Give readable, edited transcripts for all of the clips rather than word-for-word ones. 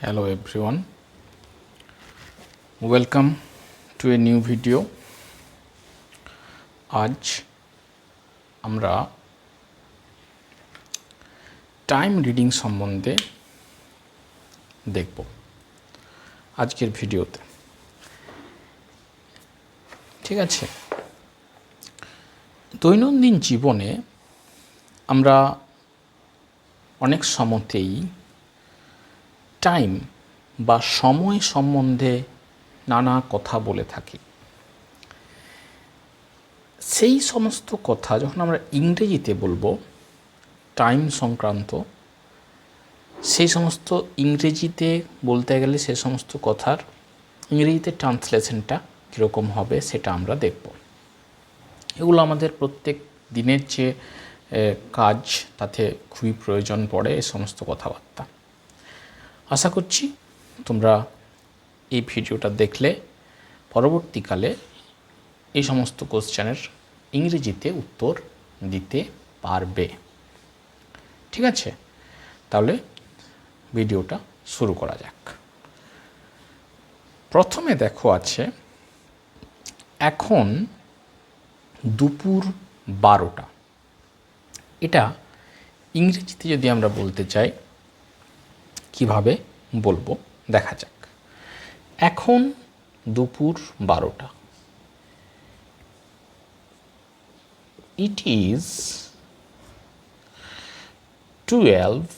Hello everyone, welcome to a new video. আজ আমরা time reading সম্বন্ধে দেখব আজকের ভিডিওতে। ঠিক আছে, দৈনন্দিন জীবনে আমরা অনেক সময়তেই টাইম বা সময় সম্বন্ধে নানা কথা বলে থাকি। সেই সমস্ত কথা যখন আমরা ইংরেজিতে বলবো টাইম সংক্রান্ত, সেই সমস্ত ইংরেজিতে বলতে গেলে সে সমস্ত কথার ইংরেজিতে ট্রান্সলেশনটা কীরকম হবে সেটা আমরা দেখব। এগুলো আমাদের প্রত্যেক দিনের যে কাজ তাতে খুবই প্রয়োজন পড়ে এই সমস্ত কথাবার্তা। আশা করছি তোমরা এই ভিডিওটা দেখলে পরবর্তীকালে এই সমস্ত কোশ্চেনের ইংরেজিতে উত্তর দিতে পারবে। ঠিক আছে, তাহলে ভিডিওটা শুরু করা যাক। প্রথমে দেখো আছে এখন দুপুর 12টা। এটা ইংরেজিতে যদি আমরা বলতে চাই কিভাবে বলবো দেখা যাক। এখন দুপুর 12টা। It is 12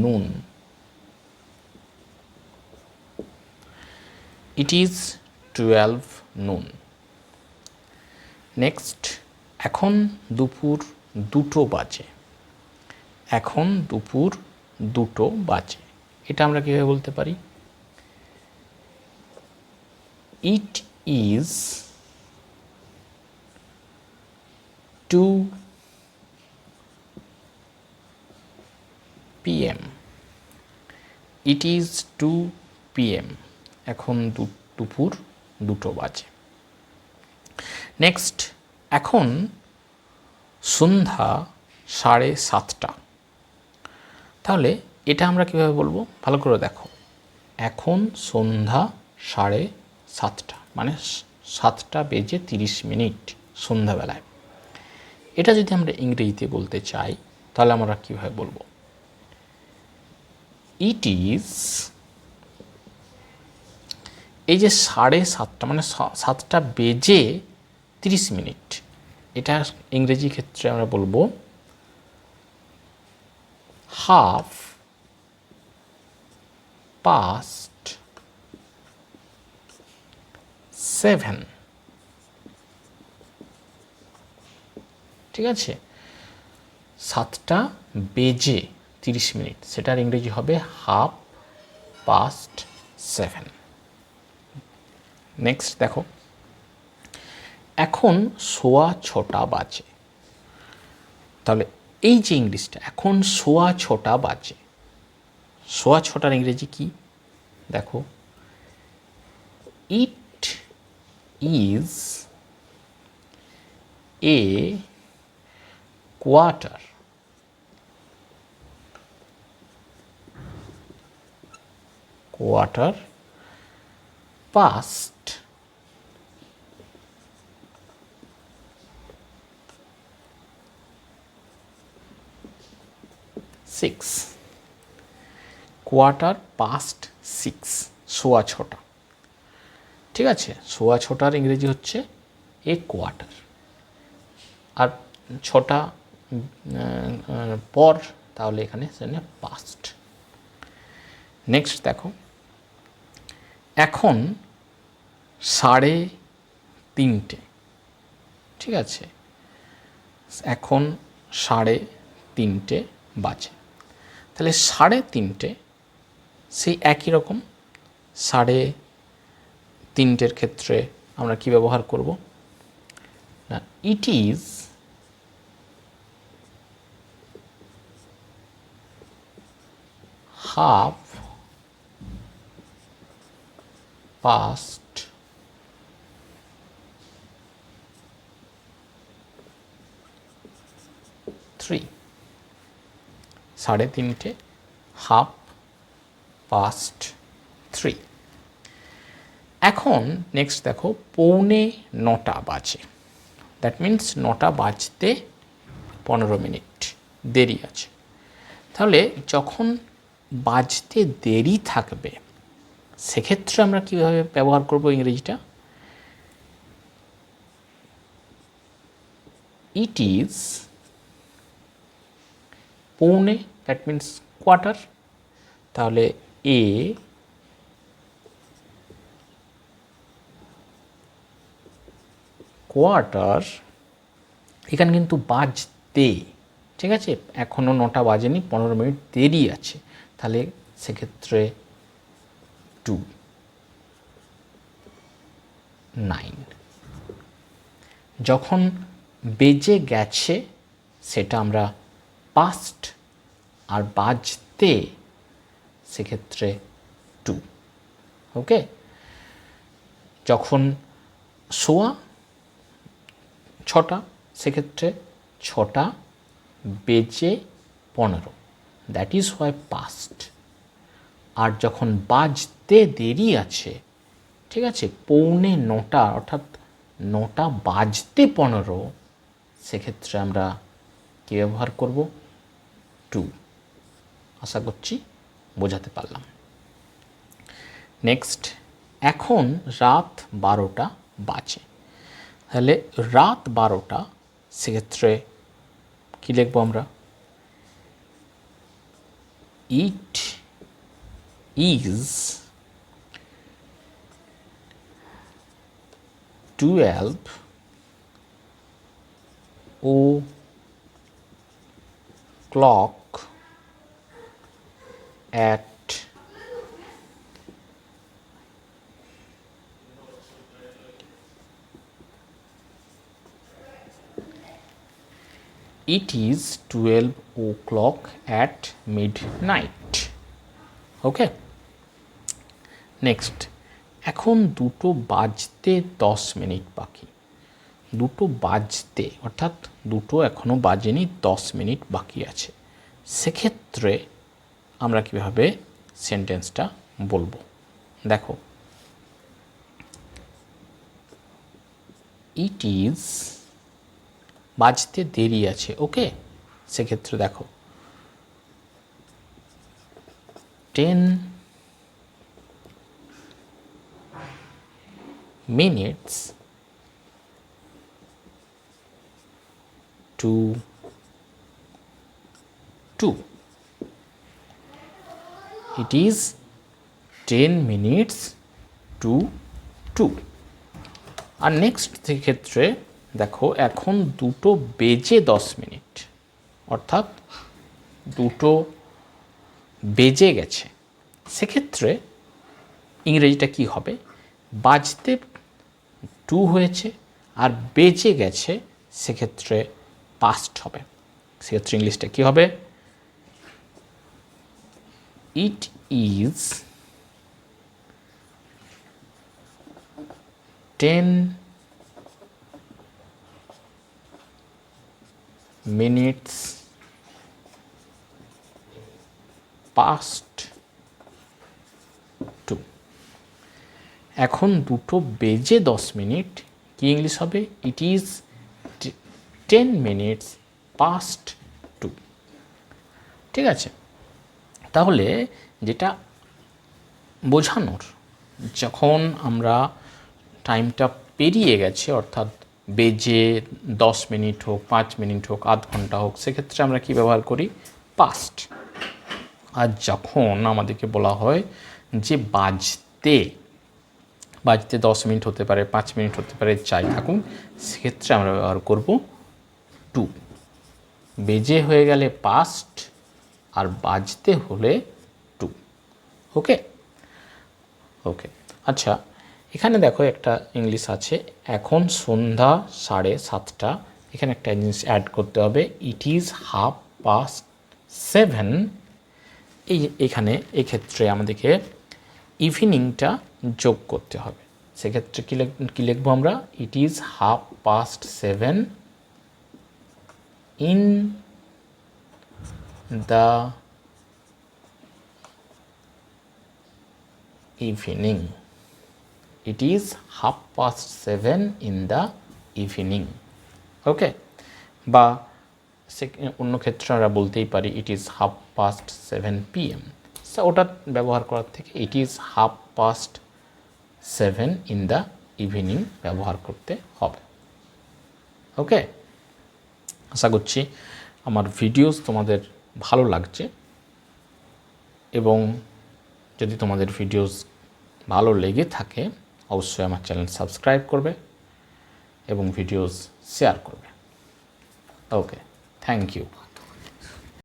noon. It is 12 noon. Next, এখন দুপুর 2টো বাজে। এখন দুপুর 2টো বাজে। এটা আমরা কীভাবে বলতে পারি? It is 2 p.m. It is 2 p.m. এখন দুপুর 2টো বাজে। নেক্সট, এখন সন্ধ্যা 7:30। তাহলে এটা আমরা কীভাবে বলবো ভালো করে দেখো। এখন সন্ধ্যা 7:30 মানে 7:30 সন্ধ্যাবেলায়। এটা যদি আমরা ইংরেজিতে বলতে চাই তাহলে আমরা কীভাবে বলবো? ইট ইজ, এই যে 7:30 মানে 7:30, এটা ইংরেজি ক্ষেত্রে আমরা বলবো half past 7। ঠিক আছে, 7:30, সেটার ইংরেজি হবে half past 7। নেক্সট দেখো, এখন 6:15 বাজে। তাহলে এই যে ইংলিশটা এখন 6:15 বাজে, 6:15 ইংরেজি কি দেখো? It is a quarter past 6। Quarter past 6, 6:15। ঠিক আছে, 6:15 ইংরেজি হচ্ছে এ কোয়ার্টার, আর 6টা পর, তাহলে এখানে পাস্ট। নেক্সট দেখো, এখন 3:30। ঠিক আছে, এখন 3:30 বাজে। তাহলে 3:30 সেই একই রকম। 3:30 ক্ষেত্রে আমরা কি ব্যবহার করব না? It is half past 3। 3:30 3:30। এখন নেক্সট দেখো 9:45 বাজে, দ্যাট মিন্স 9টা বাজতে 15 মিনিট দেরি আছে। তাহলে যখন বাজতে দেরি থাকবে সেক্ষেত্রে আমরা কীভাবে ব্যবহার করব ইংরেজিটা? ইট ইজ পৌনে, দ্যাট মিন্স কোয়ার্টার। তাহলে এ কোয়ার্টার, এখানে কিন্তু বাজতে, ঠিক আছে, এখনও 9টা বাজেনি, 15 মিনিট দেরি আছে, তাহলে সেক্ষেত্রে 9। যখন বেজে গেছে সেটা আমরা পাস্ট, আর বাজতে সেক্ষেত্রে 2। ওকে, যখন সোয়া 6টা সেক্ষেত্রে 6টা বেজে 15, দ্যাট ইজ হোয়াই পাস্ট। আর যখন বাজতে দেরি আছে, ঠিক আছে, 8:45 অর্থাৎ 9টা বাজতে 15, সেক্ষেত্রে আমরা কী ব্যবহার করব? 2। আশা করছি বোঝাতে পারলাম। নেক্সট, এখন রাত 12টা বাজে। তাহলে রাত 12টা সেক্ষেত্রে কী লিখব আমরা? It is 12 o'clock at It is 12 o'clock at midnight. Okay, next, এখন 2টো বাজতে 10 মিনিট বাকি। 2টো বাজতে অর্থাৎ 2টো এখনও বাজেনি, 10 মিনিট বাকি আছে। সেক্ষেত্রে আমরা কীভাবে সেন্টেন্সটা বলবো? দেখো, ইট ইজ, বাজতে দেরি আছে, ওকে, সেক্ষেত্রে দেখো 10 minutes to 2। It is 10 minutes to 2। R next ক্ষেত্রে দেখো, এখন 2টো বেজে 10 মিনিট, অর্থাৎ 2টো বেজে গেছে। সেক্ষেত্রে ইংরেজিটা কি হবে? বাজতে 2 হয়েছে আর বেজে গেছে, সেক্ষেত্রে পাস্ট হবে। সেক্ষেত্রে ইংলিশটা কি হবে? It is 10 minutes past 2। এখন 2টো বেজে 10 মিনিট, কি ইংলিশ হবে? It is 10 minutes past 2। ঠিক আছে, তাহলে যেটা বোঝানোর, যখন আমরা টাইমটা পেরিয়ে গেছে, অর্থাৎ বেজে 10 মিনিট হোক, 5 মিনিট হোক, আধ ঘন্টা হোক, সেক্ষেত্রে আমরা কি ব্যবহার করি? পাস্ট। আর যখন আমাদেরকে বলা হয় যে বাজতে 10 মিনিট হতে পারে, 5 মিনিট হতে পারে, যাই থাকুন, সেক্ষেত্রে আমরা ব্যবহার করব 2। বেজে হয়ে গেলে পাস্ট, আর বাজতে হলে 2। ওকে ওকে, আচ্ছা, এখানে দেখো একটা ইংলিশ আছে, এখন সন্ধ্যা 7:30। এখানে একটা জিনিস অ্যাড করতে হবে, ইট ইজ 7:30। এখানে এক্ষেত্রে আমাদেরকে ইভিনিংটা যোগ করতে হবে। সেক্ষেত্রে কী লিখবো আমরা? It is 7:30 in the evening, it is 7:30 in the evening. Okay, বা অন্য ক্ষেত্রে আমরা বলতেই পারি ইট ইজ 7:30 PM। সো ওটা ব্যবহার করার থেকে ইট ইজ 7:30 ইন দ্য ইভিনিং ব্যবহার করতে হবে। ওকে, আশা করছি আমার ভিডিওস তোমাদের ভালো লাগছে, এবং যদি তোমাদের ভিডিওস ভালো লেগে থাকে অবশ্যই আমার চ্যানেল সাবস্ক্রাইব করবে এবং ভিডিওস শেয়ার করবে। ওকে, থ্যাংক ইউ।